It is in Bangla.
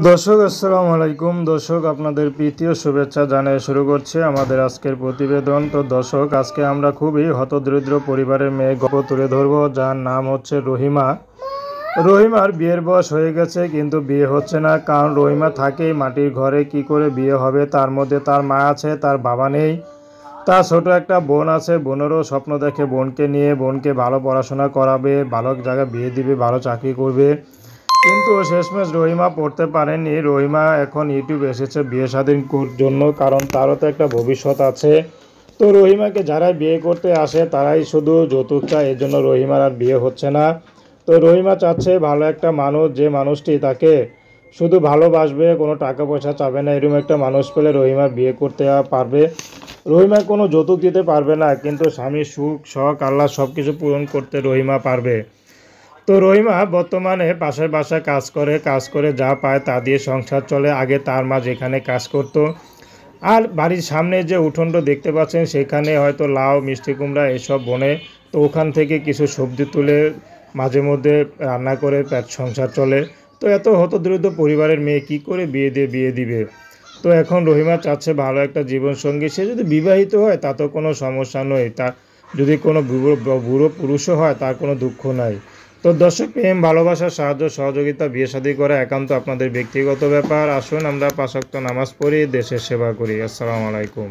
দর্শক আসসালামু আলাইকুম। দর্শক আপনাদের প্রীতীয় শুভেচ্ছা জানিয়ে শুরু করছে আমাদের আজকের প্রতিবেদন। তো দর্শক, আজকে আমরা খুবই হতদরিদ্র পরিবারের মেয়ে গল্প তুলে ধরব, যার নাম হচ্ছে রহিমা। রহিমার বিয়ের বয়স হয়ে গেছে, কিন্তু বিয়ে হচ্ছে না। কারণ রহিমা থাকেই মাটির ঘরে, কি করে বিয়ে হবে? তার মধ্যে তার মা আছে, তার বাবা নেই। তার ছোট একটা বোন আছে, বোনেরও স্বপ্ন দেখে বোনকে নিয়ে, বোনকে ভালো পড়াশোনা করাবে, ভালো জায়গায় বিয়ে দিবে, ভালো চাকরি করবে। কিন্তু শেষমেশ রহিমা পড়তে পারেনি। রহিমা এখন ইউটিউব এসেছে বিয়ে শাদীর জন্য, কারণ তারও তো একটা ভবিষ্যৎ আছে। তো রহিমাকে যারা বিয়ে করতে আসে তারাই শুধু যৌতুক চায়, এর জন্য রহিমার আর বিয়ে হচ্ছে না। তো রহিমা চাচ্ছে ভালো একটা মানুষ, যে মানুষটি তাকে শুধু ভালোবাসবে, কোনো টাকা পয়সা চাবে না, এরকম একটা মানুষ পেলে রহিমা বিয়ে করতে পারবে। রহিমা কোনো যৌতুক দিতে পারবে না, কিন্তু স্বামীর সুখ শখ আল্লাহ সব কিছু পূরণ করতে রহিমা পারবে। তো রহিমা বর্তমানে পাশের বাসায় কাজ করে যা পায় তা দিয়ে সংসার চলে। আগে তার মা যেখানে কাজ করত, আর বাড়ির সামনে যে উঠোনটা দেখতে পাচ্ছেন, সেখানে হয়তো লাউ মিষ্টি কুমড়া এসব বনে। তো ওখান থেকে কিছু সবজি তুলে মাঝে মধ্যে রান্না করে পেট সংসার চলে। তো এত হতদরিদ্র পরিবারের মেয়ে কি করে বিয়ে দিবে? তো এখন রহিমা চাচ্ছে ভালো একটা জীবনসঙ্গী। সে যদি বিবাহিত হয় তাতেও কোনো সমস্যা নয়, তার যদি কোনো বুড়ো পুরুষও হয় তার কোনো দুঃখ নাই। তো দর্শক, প্রেম ভালোবাসা সাহায্য সহযোগিতা বিয়ে শাদী করা একান্ত আপনাদের ব্যক্তিগত ব্যাপার। আসুন আমরা ৫ ওয়াক্ত নামাজ পড়ি, দেশের সেবা করি। আসসালামু আলাইকুম।